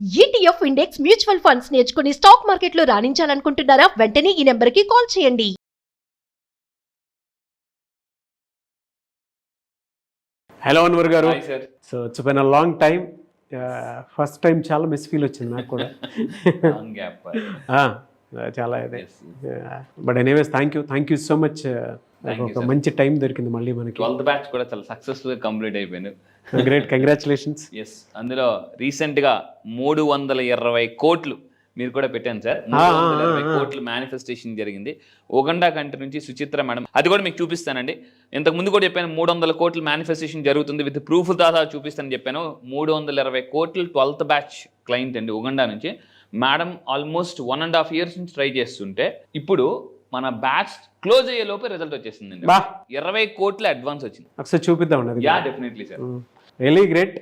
ETF index mutual funds నేర్చుకుని stock మార్కెట్లో రాణించాలనుకుంటున్నారా? వెంటనే ఈ నెంబర్కి కాల్ చేయండి. హలో అన్వర్ గారు. Hi sir. So it's been a long time. First time చాలా మిస్ ఫీల్ వచ్చింది నాకు కూడా. Long gap. చాలా ఇదే. But anyways thank you so much. ఒక మంచి టైం దొరికింది మళ్ళీ మనకి. 12th బ్యాచ్ కూడా చాలా సక్సెస్ఫుల్గా కంప్లీట్ అయిపోయింది. Great, congratulations. ఎస్, అందులో రీసెంట్గా 320 కోట్లు మీరు కూడా పెట్టాను సార్. 320 కోట్లు మేనిఫెస్టేషన్ జరిగింది ఉగండా కంట్రీ నుంచి సుచిత్ర మేడం. అది కూడా మీకు చూపిస్తానండి. ఇంతకు ముందు కూడా చెప్పాను 300 కోట్లు మేనిఫెస్టేషన్ జరుగుతుంది విత్ ప్రూఫ్ దాదా చూపిస్తానని చెప్పాను. 320 కోట్లు 12th బ్యాచ్ క్లయింట్ అండి ఉగండా నుంచి. మేడం ఆల్మోస్ట్ 1.5 years నుంచి ట్రై చేస్తుంటే ఇప్పుడు మన బ్యాచ్ క్లోజ్ అయ్యే లోపే రిజల్ట్ వచ్చేసిందండి. 20 కోట్ల అడ్వాన్స్ వచ్చింది. ఒకసారి చూపిద్దాం. Ya, definitely sir. Really great.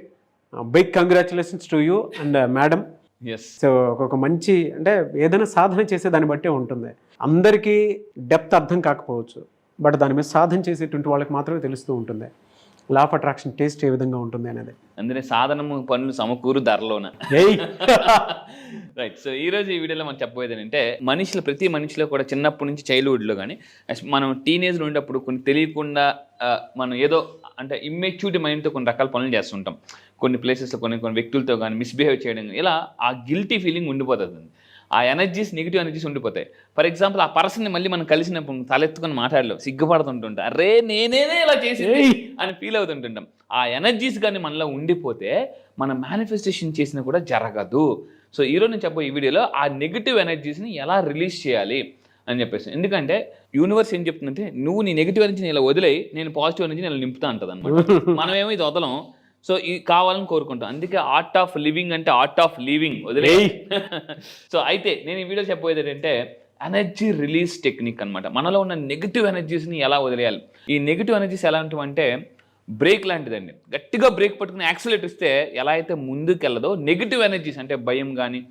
Big congratulations to you and madam. Yes. So ఒక మంచి అంటే ఏదైనా సాధన చేసే దాన్ని బట్టే ఉంటుంది. అందరికీ డెప్త్ అర్థం కాకపోవచ్చు, బట్ దాని మీద సాధన చేసేటువంటి వాళ్ళకి మాత్రమే తెలుస్తూ ఉంటుంది లా ఆఫ్ అట్రాక్షన్ టేస్ట్ ఏ విధంగా ఉంటుంది అనేది. అందుకే సాధనము పనులు సమకూరు ధరలోన. రైట్. సో ఈరోజు ఈ వీడియోలో మనం చెప్పబోయేది ఏంటంటే ప్రతి మనిషిలో కూడా చిన్నప్పటి నుంచి చైల్డ్హుడ్లో కానీ మనం టీనేజ్లో ఉండేటప్పుడు కొన్ని తెలియకుండా మనం ఏదో అంటే ఇమ్మెచ్యూరిటీ మైండ్తో కొన్ని రకాల పనులు చేస్తుంటాం. కొన్ని ప్లేసెస్లో కొన్ని వ్యక్తులతో కానీ మిస్బిహేవ్ చేయడం, ఇలా ఆ గిల్టీ ఫీలింగ్ ఉండిపోతుంది. ఆ ఎనర్జీస్, నెగిటివ్ ఎనర్జీస్ ఉండిపోతాయి. ఫర్ ఎగ్జాంపుల్, ఆ పర్సన్ని మళ్ళీ మనం కలిసినప్పుడు తలెత్తుకొని మాట్లాడలేం, సిగ్గుపడుతుంటుంటాం, అరే నేనేనే ఇలా చేసింది అని ఫీల్ అవుతుంటుంటాం. ఆ ఎనర్జీస్ కానీ మనలో ఉండిపోతే మన మేనిఫెస్టేషన్ చేసినా కూడా జరగదు. సో ఈరోజు నేను చెప్పే ఈ వీడియోలో ఆ నెగిటివ్ ఎనర్జీస్ని ఎలా రిలీజ్ చేయాలి అని చెప్పేసి. ఎందుకంటే యూనివర్స్ ఏం చెప్తుందంటే, నువ్వు నీ నెగిటివ్ ఎనర్జీని ఇలా వదిలేయి, నేను పాజిటివ్ ఎనర్జీని ఇలా నింపుతా ఉంటుంది అనమాట. మనమేమో ఇది వదలం. సో ఇది కావాలని కోరుకుంటాం. అందుకే ఆర్ట్ ఆఫ్ లివింగ్ అంటే ఆర్ట్ ఆఫ్ లివింగ్ వదిలే. సో అయితే నేను ఈ వీడియో చెప్పబోయేది ఏంటంటే ఎనర్జీ రిలీజ్ టెక్నిక్ అనమాట. మనలో ఉన్న నెగిటివ్ ఎనర్జీస్ని ఎలా వదిలేయాలి. ఈ నెగిటివ్ ఎనర్జీస్ ఎలాంటివంటే బ్రేక్ లాంటిదండి. గట్టిగా బ్రేక్ పట్టుకుని యాక్సిలేటర్ ఇస్తే ఎలా అయితే ముందుకెళ్ళదో, నెగిటివ్ ఎనర్జీస్ అంటే భయం కానీ,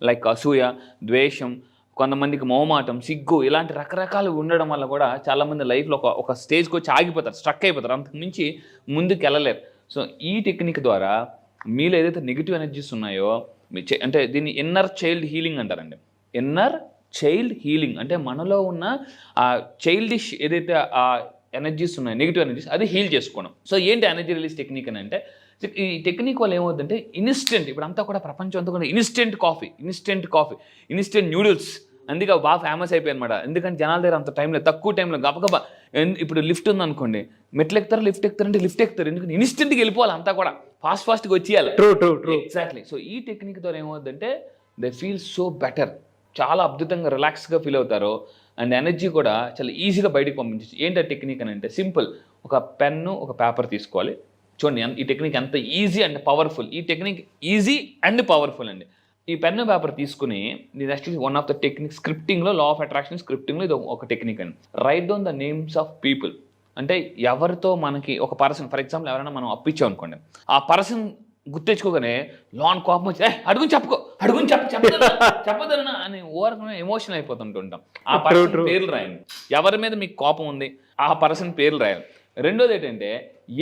లైక్ అసూయ, ద్వేషం, కొంతమందికి మోమాటం, సిగ్గు, ఇలాంటి రకరకాలు ఉండడం వల్ల కూడా చాలామంది లైఫ్లో ఒక స్టేజ్కి వచ్చి ఆగిపోతారు, స్ట్రక్ అయిపోతారు, అంతకు మించి ముందుకు వెళ్ళలేరు. సో ఈ టెక్నిక్ ద్వారా మీలో ఏదైతే నెగిటివ్ ఎనర్జీస్ ఉన్నాయో, అంటే దీన్ని ఇన్నర్ చైల్డ్ హీలింగ్ అంటారండి. ఇన్నర్ చైల్డ్ హీలింగ్ అంటే మనలో ఉన్న ఆ చైల్డిష్ ఏదైతే ఆ ఎనర్జీస్ ఉన్నాయో, నెగిటివ్ ఎనర్జీస్, అది హీల్ చేసుకోవడం. సో ఏంటి ఎనర్జీ రిలీజ్ టెక్నిక్ అని అంటే, ఈ టెక్నిక్ వల్ల ఏమవుతుందంటే ఇన్స్టెంట్, ఇప్పుడు అంతా కూడా ప్రపంచం అంతా కూడా ఇన్స్టెంట్ కాఫీ, ఇన్స్టెంట్ న్యూడిల్స్, అందుకే బాగా ఫేమస్ అయిపోయాయి అనమాట. ఎందుకంటే జనాల దగ్గర అంత టైంలో, తక్కువ టైంలో గబగబా. ఇప్పుడు లిఫ్ట్ ఉందనుకోండి, మెట్లు ఎక్కుతారు, లిఫ్ట్ ఎక్కుతారంటే లిఫ్ట్ ఎక్కుతారు. ఎందుకంటే ఇన్స్టెంట్గా వెళ్ళిపోవాలి, అంతా కూడా ఫాస్ట్గా వచ్చేయాలి. ట్రూ. ఎగ్జాక్ట్లీ. సో ఈ టెక్నిక్ ద్వారా ఏమవుతుందంటే దే ఫీల్ సో బెటర్, చాలా అద్భుతంగా రిలాక్స్గా ఫీల్ అవుతారు. అండ్ ఎనర్జీ కూడా చాలా ఈజీగా బయటకు పంపించచ్చు. ఏంటి ఆ టెక్నిక్ అని అంటే సింపుల్. ఒక పెన్ను, ఒక పేపర్ తీసుకోవాలి. చూడండి ఈ టెక్నిక్ ఎంత ఈజీ అండ్ పవర్ఫుల్. ఈ టెక్నిక్ ఈజీ అండ్ పవర్ఫుల్ అండి. ఈ పెన్ను పేపర్ తీసుకుని, ఇది actually one of the technique స్క్రిప్టింగ్లో, లా ఆఫ్ అట్రాక్షన్ స్క్రిప్టింగ్లో ఇది ఒక టెక్నిక్ అండి. Write down the names of people. అంటే ఎవరితో మనకి ఒక పర్సన్, ఫర్ ఎగ్జాంపుల్ ఎవరైనా మనం అప్పిచ్చాం అనుకోండి, ఆ పర్సన్ గుర్తించుకోగానే లోన్ కోపం వచ్చి అడుగుని చెప్పదన్నా అని ఓవర్ ఎమోషనల్ అయిపోతుంటుంటాం. ఆ పర్సన్ పేర్లు రాయండి. ఎవరి మీద మీకు కోపం ఉంది ఆ పర్సన్ పేర్లు రాయాలి. రెండోది ఏంటంటే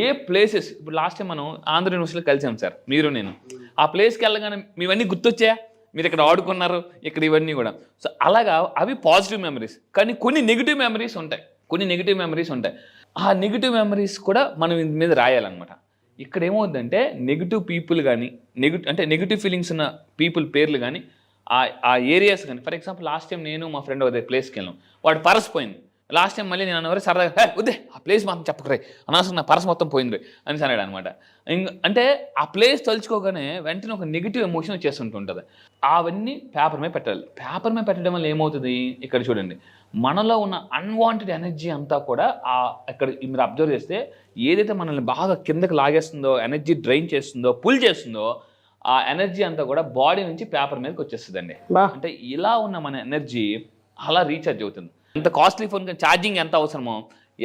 ఏ ప్లేసెస్, ఇప్పుడు లాస్ట్ టైం మనం ఆంధ్ర యూనివర్సిటీలో కలిసాం సార్, మీరు నేను. ఆ ప్లేస్కి వెళ్ళగానే మీవన్నీ గుర్తొచ్చాయా, మీరు ఇక్కడ ఆడుకున్నారు, ఇక్కడ ఇవన్నీ కూడా. సో అలాగా అవి పాజిటివ్ మెమరీస్. కానీ కొన్ని నెగిటివ్ మెమరీస్ ఉంటాయి. ఆ నెగిటివ్ మెమరీస్ కూడా మనం ఇంటి మీద రాయాలన్నమాట. ఇక్కడ ఏమవుతుందంటే నెగిటివ్ పీపుల్ కానీ, నెగిటివ్ ఫీలింగ్స్ ఉన్న పీపుల్ పేర్లు కానీ, ఆ ఏరియాస్ కానీ. ఫర్ ఎగ్జాంపుల్ లాస్ట్ టైం నేను మా ఫ్రెండ్ అదే ప్లేస్కి వెళ్ళాం, వాడు పర్స్ పోయింది. లాస్ట్ టైం మళ్ళీ నేను అన్నవారు సరదాగా వద్దే ఆ ప్లేస్ మాత్రం చెప్పకరే, అనవసరం నా పర్స్ మొత్తం పోయింది అని అన్నాడు అనమాట. అంటే ఆ ప్లేస్ తలుచుకోగానే వెంటనే ఒక నెగిటివ్ ఎమోషన్ వచ్చేస్తుంటుంది. అవన్నీ పేపర్ మీద పెట్టాలి. పేపర్ మీద పెట్టడం వల్ల ఏమవుతుంది, ఇక్కడ చూడండి, మనలో ఉన్న అన్వాంటెడ్ ఎనర్జీ అంతా కూడా ఇక్కడ మీరు అబ్జర్వ్ చేస్తే ఏదైతే మనల్ని బాగా కిందకి లాగేస్తుందో, ఎనర్జీ డ్రైన్ చేస్తుందో, పుల్ చేస్తుందో, ఆ ఎనర్జీ అంతా కూడా బాడీ నుంచి పేపర్ మీదకి వచ్చేస్తుందండి. అంటే ఇలా ఉన్న మన ఎనర్జీ అలా రీఛార్జ్ అవుతుంది. ఎంత కాస్ట్లీ ఫోన్ కానీ ఛార్జింగ్ ఎంత అవసరమో,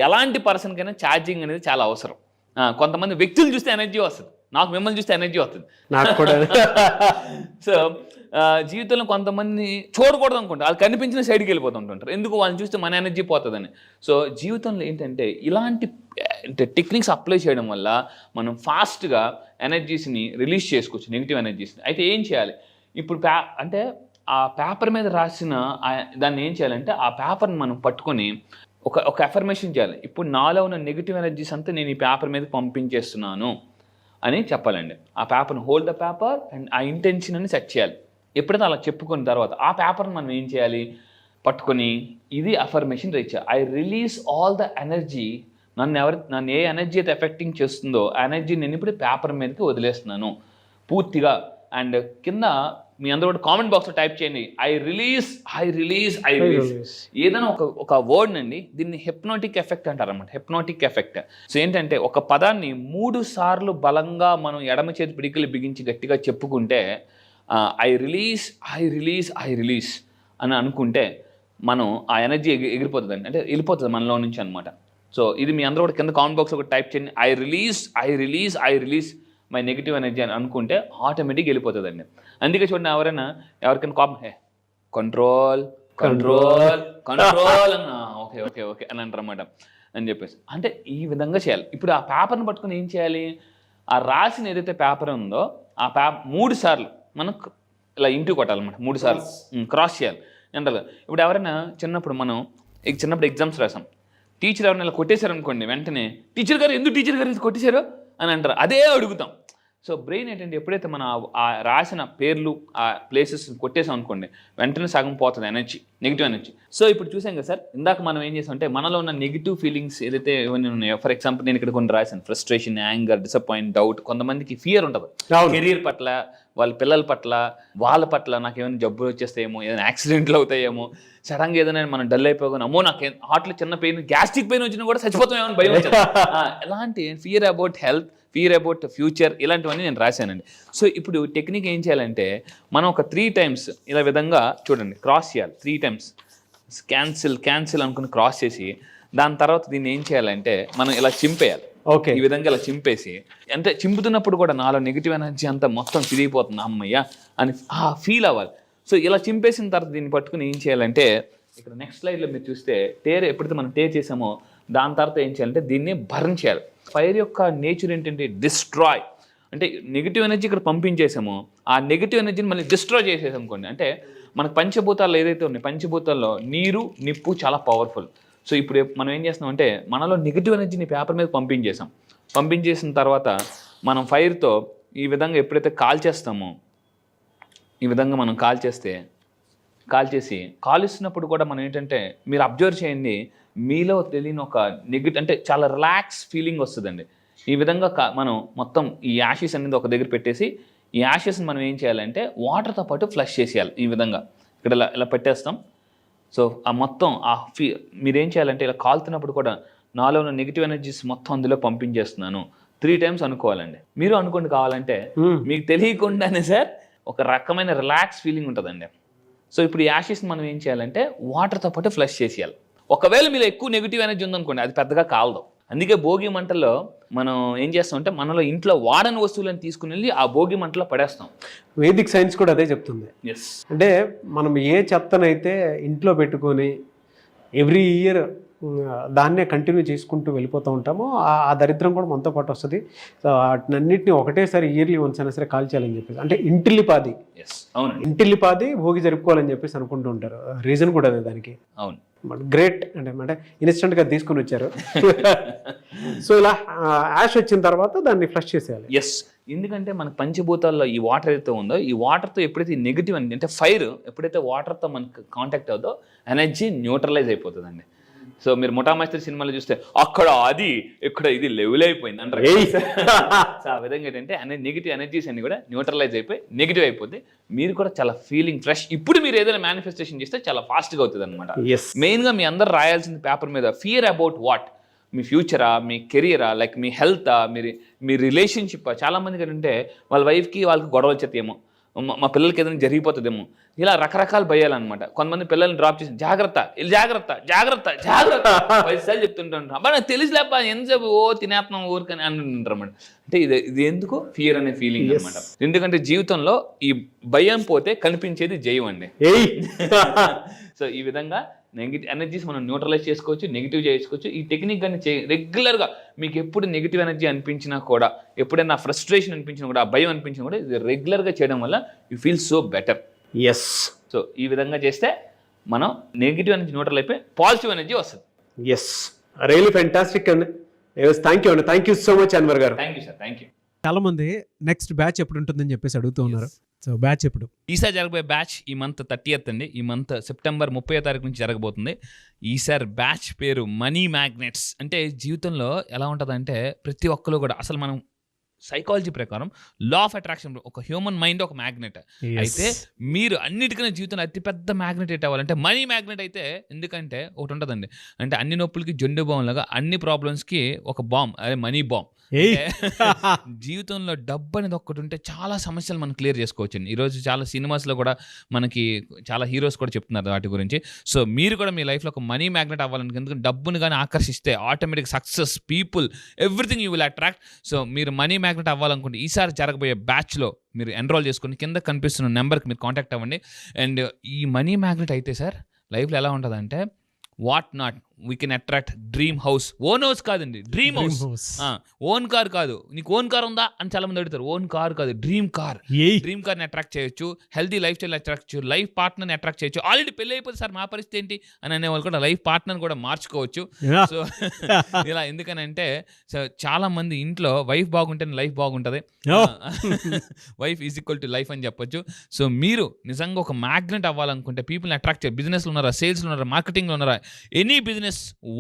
ఎలాంటి పర్సన్కైనా ఛార్జింగ్ అనేది చాలా అవసరం. కొంతమంది వ్యక్తులు చూస్తే ఎనర్జీ వస్తుంది, నాకు మిమ్మల్ని చూస్తే ఎనర్జీ వస్తుంది నాకు కూడా. సో జీవితంలో కొంతమంది చూడకూడదు అనుకుంటారు, వాళ్ళు కనిపించిన సైడ్కి వెళ్ళిపోతుంటారు. ఎందుకు, వాళ్ళని చూస్తే మన ఎనర్జీ పోతుందని. సో జీవితంలో ఏంటంటే ఇలాంటి టెక్నిక్స్ అప్లై చేయడం వల్ల మనం ఫాస్ట్గా ఎనర్జీస్ని రిలీజ్ చేసుకోవచ్చు, నెగిటివ్ ఎనర్జీస్ని. అయితే ఏం చేయాలి, ఇప్పుడు అంటే ఆ పేపర్ మీద రాసిన దాన్ని ఏం చేయాలంటే ఆ పేపర్ని మనం పట్టుకొని ఒక అఫర్మేషన్ చేయాలి. ఇప్పుడు నాలో ఉన్న నెగిటివ్ ఎనర్జీస్ అంతా నేను ఈ పేపర్ మీద పంపించేస్తున్నాను అని చెప్పాలండి. ఆ పేపర్ని హోల్డ్ ద పేపర్ అండ్ ఆ ఇంటెన్షన్ అని సెట్ చేయాలి. ఎప్పుడైతే అలా చెప్పుకున్న తర్వాత ఆ పేపర్ని మనం ఏం చేయాలి, పట్టుకొని ఇది affirmation reach. I release all the energy. నన్ను ఏ ఎనర్జీ అయితే ఎఫెక్టింగ్ చేస్తుందో ఆ ఎనర్జీ నేను ఇప్పుడు పేపర్ మీదకి వదిలేస్తున్నాను పూర్తిగా. అండ్ కింద మీ అందరూ కూడా కామెంట్ బాక్స్లో టైప్ చేయండి, ఐ రిలీజ్. ఏదైనా ఒక వర్డ్ అండి, దీన్ని హిప్నోటిక్ ఎఫెక్ట్ అంటారు అనమాట. Hypnotic effect. సో ఏంటంటే ఒక పదాన్ని 3 సార్లు బలంగా మనం ఎడమ చేతి పిడికిలు బిగించి గట్టిగా చెప్పుకుంటే ఐ రిలీజ్ అని అనుకుంటే మనం ఆ ఎనర్జీ ఎగిరిపోతుందండి, అంటే వెళ్ళిపోతుంది మనలో నుంచి అనమాట. సో ఇది మీ అందరూ కూడా కింద కామెంట్ బాక్స్ ఒకటి టైప్ చేయండి, I release my negative energy అని అనుకుంటే ఆటోమేటిక్గా వెళ్ళిపోతుందండి. అందుకే చూడండి, ఎవరికైనా కామెంట్ కంట్రోల్ అన్న ఓకే అని అంటారన్నమాట అని చెప్పేసి. అంటే ఈ విధంగా చేయాలి. ఇప్పుడు ఆ పేపర్ని పట్టుకుని ఏం చేయాలి, ఆ రాసిన ఏదైతే పేపర్ ఉందో ఆ 3 సార్లు మనం ఇలా ఇంటికి కొట్టాలన్నమాట. 3 సార్లు క్రాస్ చేయాలి జనరల్గా. ఇప్పుడు ఎవరైనా చిన్నప్పుడు ఎగ్జామ్స్ రాసాం, టీచర్ ఎవరైనా ఇలా కొట్టేశారు అనుకోండి, వెంటనే టీచర్ గారు ఇది కొట్టేశారు అని అంటారు. అదే అడుగుతాం. సో బ్రెయిన్ ఏంటంటే ఎప్పుడైతే మనం ఆ రాసిన పేర్లు ఆ ప్లేసెస్ కొట్టేసాం అనుకోండి, వెంటనే సగం పోతుంది ఎనర్జీ, నెగిటివ్ ఎనర్జీ. సో ఇప్పుడు చూసాం కదా సార్, ఇందాక మనం ఏం చేసాం అంటే మనలో ఉన్న నెగిటివ్ ఫీలింగ్స్ ఏదైతే ఏమైనా ఉన్నాయో, ఫర్ ఎగ్జాంపుల్ నేను ఇక్కడ కొన్ని రాశాను, ఫ్రస్ట్రేషన్, యాంగర్, డిసప్పాయింట్, డౌట్. కొంతమందికి ఫియర్ ఉంటుంది కెరీర్ పట్ల, వాళ్ళ పిల్లల పట్ల, వాళ్ళ పట్ల. నాకు ఏమైనా జబ్బులు వచ్చేస్తాయేమో, ఏదైనా యాక్సిడెంట్లు అవుతాయేమో, సడన్గా ఏదైనా మనం డల్ అయిపోగానే అమ్మో నాకు హార్ట్లో చిన్న పెయిన్, గ్యాస్ట్రిక్ పెయిన్ వచ్చినా కూడా చచ్చిపోతామేమో భయం వచ్చేది. ఎలాంటి fear about health, fear about future, ఇలాంటివన్నీ నేను రాశానండి. సో ఇప్పుడు టెక్నిక్ ఏం చేయాలంటే మనం ఒక 3 times ఇలా విధంగా చూడండి క్రాస్ చేయాలి. 3 times క్యాన్సిల్ అనుకుని క్రాస్ చేసి దాని తర్వాత దీన్ని ఏం చేయాలంటే మనం ఇలా చింపేయాలి. ఓకే, ఈ విధంగా ఇలా చింపేసి, అంటే చింపుతున్నప్పుడు కూడా నాలో నెగిటివ్ ఎనర్జీ అంతా మొత్తం తిరిగిపోతుంది అమ్మయ్య అని ఫీల్ అవ్వాలి. సో ఇలా చింపేసిన తర్వాత దీన్ని పట్టుకుని ఏం చేయాలంటే ఇక్కడ నెక్స్ట్ స్లైడ్లో మీరు చూస్తే ఎప్పుడైతే మనం టేర్ చేసామో దాని తర్వాత ఏం చేయాలంటే దీన్ని బర్న్ చేయాలి. ఫైర్ యొక్క నేచర్ ఏంటంటే డిస్ట్రాయ్. అంటే నెగిటివ్ ఎనర్జీ ఇక్కడ పంపించేసామో ఆ నెగిటివ్ ఎనర్జీని మళ్ళీ డిస్ట్రాయ్ చేసేసాం అనుకోండి. అంటే మనకు పంచభూతాలు ఏదైతే ఉన్నాయి, పంచభూతాల్లో నీరు, నిప్పు చాలా పవర్ఫుల్. సో ఇప్పుడు మనం ఏం చేస్తున్నాం అంటే మనలో నెగిటివ్ ఎనర్జీని పేపర్ మీద పంపించేసిన తర్వాత మనం ఫైర్తో ఈ విధంగా ఎప్పుడైతే కాల్చేస్తామో, ఈ విధంగా మనం కాలుస్తున్నప్పుడు కూడా మనం ఏంటంటే మీరు అబ్జర్వ్ చేయండి, మీలో తెలియని ఒక నెగిటివ్ అంటే చాలా రిలాక్స్ ఫీలింగ్ వస్తుందండి. ఈ విధంగా మనం మొత్తం ఈ యాషెస్ అనేది ఒక దగ్గర పెట్టేసి ఈ యాషెస్ని మనం ఏం చేయాలంటే వాటర్తో పాటు ఫ్లష్ చేసేయాలి. ఈ విధంగా ఇక్కడ ఇలా పెట్టేస్తాం. సో ఆ మొత్తం మీరేం చేయాలంటే ఇలా కాలుతున్నప్పుడు కూడా నాలో ఉన్న నెగిటివ్ ఎనర్జీస్ మొత్తం అందులో పంపించేస్తున్నాను 3 times అనుకోవాలండి. మీరు అనుకోండి కావాలంటే, మీకు తెలియకుండానే సార్ ఒక రకమైన రిలాక్స్ ఫీలింగ్ ఉంటుందండి. సో ఇప్పుడు ఈ యాషెస్ని మనం ఏం చేయాలంటే వాటర్తో పాటు ఫ్లష్ చేసేయాలి. ఒకవేళ మీలో ఎక్కువ నెగిటివ్ ఎనర్జీ ఉందనుకోండి, అది పెద్దగా కాలదు. అందుకే భోగి మంటల్లో మనం ఏం చేస్తామంటే మనలో ఇంట్లో వాడని వస్తువులను తీసుకుని వెళ్ళి ఆ భోగి మంటలో పడేస్తాం. వేదిక్ సైన్స్ కూడా అదే చెప్తుంది. ఎస్, అంటే మనం ఏ చెత్తనైతే ఇంట్లో పెట్టుకొని ఎవ్రీ ఇయర్ దాన్నే కంటిన్యూ చేసుకుంటూ వెళ్ళిపోతూ ఉంటామో ఆ దరిద్రం కూడా మనతో పాటు వస్తుంది. సో వాటినన్నింటినీ ఒకటేసారి ఇయర్లీ వన్స్ అయినా సరే కాల్చేయాలని చెప్పేసి, అంటే ఇంటిల్లిపాది భోగి జరుపుకోవాలని చెప్పేసి అనుకుంటూ ఉంటారు. రీజన్ కూడా అదే దానికి. అవును, గ్రేట్. అంటే ఇన్స్టెంట్గా తీసుకొని వచ్చారు. సో ఇలా యాష్ వచ్చిన తర్వాత దాన్ని ఫ్లష్ చేసేయాలి. ఎస్, ఎందుకంటే మన పంచభూతాల్లో ఈ వాటర్ ఏదైతే ఉందో, ఈ వాటర్తో ఎప్పుడైతే నెగిటివ్ అంటే ఫైర్ ఎప్పుడైతే వాటర్తో మనకు కాంటాక్ట్ అవుతుందో ఎనర్జీ న్యూట్రలైజ్ అయిపోతుందండి. సో మీరు ముఠామస్త్రి సినిమాలో చూస్తే అక్కడ అది ఇక్కడ ఇది లెవెల్ అయిపోయింది అంటారు. సో ఆ విధంగా ఏంటంటే నెగిటివ్ ఎనర్జీస్ అన్ని కూడా న్యూట్రలైజ్ అయిపోయి నెగిటివ్ అయిపోతే మీరు కూడా చాలా ఫీలింగ్ ఫ్రెష్. ఇప్పుడు మీరు ఏదైనా మేనిఫెస్టేషన్ చేస్తే చాలా ఫాస్ట్గా అవుతుంది అనమాట. మెయిన్గా మీ అందరు రాయాల్సింది పేపర్ మీద ఫియర్ అబౌట్ వాట్, మీ ఫ్యూచరా, మీ కెరియరా, లైక్ మీ హెల్తా, మీ రిలేషన్షిప్. చాలామందికి ఏంటంటే వాళ్ళ వైఫ్కి వాళ్ళకి గొడవ వచ్చేదేమో, మా పిల్లలకి ఏదైనా జరిగిపోతుందేమో, ఇలా రకరకాల భయాలన్నమాట. కొంతమంది పిల్లల్ని డ్రాప్ చేసి జాగ్రత్త 10 సార్లు చెప్తుంటారు. అబ్బా నాకు తెలిసిలేపా ఎంతసేపు తినేస్తున్నాం ఊరికని అంటుంటారు అన్నమాట. అంటే ఇది ఎందుకు ఫియర్ అనే ఫీలింగ్ అనమాట. ఎందుకంటే జీవితంలో ఈ భయం పోతే కనిపించేది జయం అండి. సో ఈ విధంగా నెగిటివ్ ఎనర్జీస్ మనం న్యూట్రలైజ్ చేసుకోవచ్చు, నెగిటివ్ చేసుకోవచ్చు. ఈ టెక్నిక్ కానీ రెగ్యులర్గా మీకు ఎప్పుడు నెగిటివ్ ఎనర్జీ అనిపించినా కూడా, ఎప్పుడైనా ఫ్రస్ట్రేషన్ అనిపించినా కూడా, ఆ భయం అనిపించినా కూడా ఇది రెగ్యులర్గా చేయడం వల్ల you feel so better. Yes. So ఈ విధంగా చేస్తే మనం నెగిటివ్ ఎనర్జీ న్యూట్రల్ అయిపోయి పాజిటివ్ ఎనర్జీ వస్తుంది. ఎస్, రియలీ ఫ్యాంటాస్టిక్ అండి. థ్యాంక్ యూ అండి, thank you so much Anwar garu. Thank you sir, thank you. చాలా మంది నెక్స్ట్ బ్యాచ్ ఎప్పుడు ఉంటుందని చెప్పేసి అడుగుతూ ఉన్నారు. సో బ్యాచ్ ఎప్పుడు? ఈసారి జరగబోయే బ్యాచ్ ఈ మంత్ 30th అండి. ఈ మంత్ సెప్టెంబర్ 30వ తారీఖు నుంచి జరగబోతుంది. ఈసారి బ్యాచ్ పేరు మనీ మ్యాగ్నెట్స్. అంటే జీవితంలో ఎలా ఉంటుందంటే ప్రతి ఒక్కరు కూడా అసలు మనం సైకాలజీ ప్రకారం లా ఆఫ్ అట్రాక్షన్, ఒక హ్యూమన్ మైండ్ ఒక మ్యాగ్నెట్. అయితే మీరు అన్నిటికన్నా జీవితంలో అతిపెద్ద మ్యాగ్నెట్ ఎట్ అవ్వాలంటే మనీ మ్యాగ్నెట్ అయితే. ఎందుకంటే ఒకటి ఉంటుందండి, అంటే అన్ని నొప్పులకి జొండు బాంబ్ లాగా అన్ని ప్రాబ్లమ్స్కి ఒక బాంబ్, అదే మనీ బాంబ్. జీవితంలో డబ్బు అనేది ఒక్కటి ఉంటే చాలా సమస్యలు మనం క్లియర్ చేసుకోవచ్చు. ఈరోజు చాలా సినిమాస్లో కూడా మనకి చాలా హీరోస్ కూడా చెప్తున్నారు వాటి గురించి. సో మీరు కూడా మీ లైఫ్లో ఒక మనీ మ్యాగ్నెట్ అవ్వాలని, ఎందుకంటే డబ్బుని కానీ ఆకర్షిస్తే automatic success, people, everything you will attract. So మీరు మనీ మ్యాగ్నెట్ అవ్వాలనుకుంటే ఈసారి జరగబోయే బ్యాచ్లో మీరు ఎన్రోల్ చేసుకుని కింద కనిపిస్తున్న నెంబర్కి మీరు కాంటాక్ట్ అవ్వండి. అండ్ ఈ మనీ మ్యాగ్నెట్ అయితే సార్ లైఫ్లో ఎలా ఉంటుందంటే, what not we can attract dream house. Own house కాదండి, డ్రీమ్ హౌస్. ఓన్ కార్ కాదు. నీకు ఓన్ కార్ ఉందా అని చాలా మంది అడుగుతారు. ఓన్ కార్ కాదు, డ్రీమ్ కార్. డ్రీమ్ కార్ని అట్రాక్ట్ చేయొచ్చు, హెల్తీ లైఫ్ స్టైల్ అట్రాక్ట్ చేయొచ్చు, లైఫ్ పార్ట్నర్ని అట్రాక్ట్ చేయొచ్చు. ఆల్రెడీ పెళ్ళి అయిపోతే సార్ మా పరిస్థితి ఏంటి అని అనేవాళ్ళు కూడా లైఫ్ పార్ట్నర్ కూడా మార్చుకోవచ్చు. సో ఇలా ఎందుకనంటే, సో చాలా మంది ఇంట్లో వైఫ్ బాగుంటేనే లైఫ్ బాగుంటుంది, wife is equal to life అని చెప్పొచ్చు. సో మీరు నిజంగా ఒక మ్యాగ్నెట్ అవ్వాలనుకుంటే, పీపుల్ని అట్రాక్ట్ చేయాలి. బిజినెస్లో ఉన్నారా, సేల్స్లో ఉన్నారా, మార్కెటింగ్లో ఉన్నారా, any business,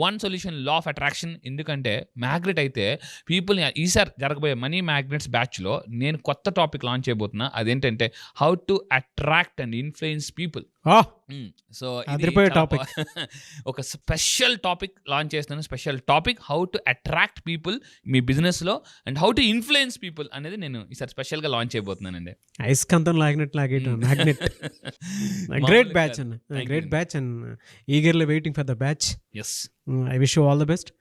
one solution law of attraction. ఎందుకంటే మ్యాగ్నెట్ అయితే పీపుల్ని. ఈసారి జరగబోయే మనీ మ్యాగ్నెట్స్ బ్యాచ్లో నేను కొత్త టాపిక్ లాంచ్ చేయబోతున్నా. అదేంటంటే how to attract and influence people. So topic ఒక స్పెషల్ టాపిక్ లాంచ్ చేస్తున్నాను. Special topic how to attract people మీ బిజినెస్లో and how to influence people అనేది నేను ఈసారి స్పెషల్గా లాంచ్ చేయబోతున్నానండి. ఐస్కంతం లాగినట్టు మ్యాగ్నెట్. గ్రేట్ బ్యాచ్ అన్న, great batch and eagerly waiting for the batch. Yes, I wish you all the best.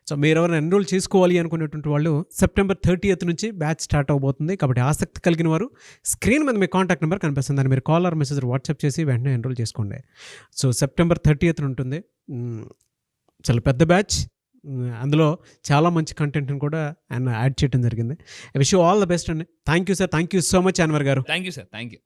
So మీరు ఎవరైనా ఎన్రోల్ చేసుకోవాలి అనుకునేటువంటి వాళ్ళు September 30th నుంచి బ్యాచ్ స్టార్ట్ అవబోతుంది. కాబట్టి ఆసక్తి కలిగిన వారు స్క్రీన్ మీద మీ కాంటాక్ట్ నెంబర్ కనిపిస్తుంది, దాన్ని మీరు కాల్ ఆర్ మెసేజ్ వాట్సాప్ చేసి వెంటనే ఎన్రోల్ చేసుకోండి. సో September 30th ఉంటుంది. చాలా పెద్ద బ్యాచ్, అందులో చాలా మంచి కంటెంట్ని కూడా ఆయన యాడ్ చేయడం జరిగింది. I wish you all the best అండి. Thank you sir, thank you so much Anwar garu. Thank you sir, thank you.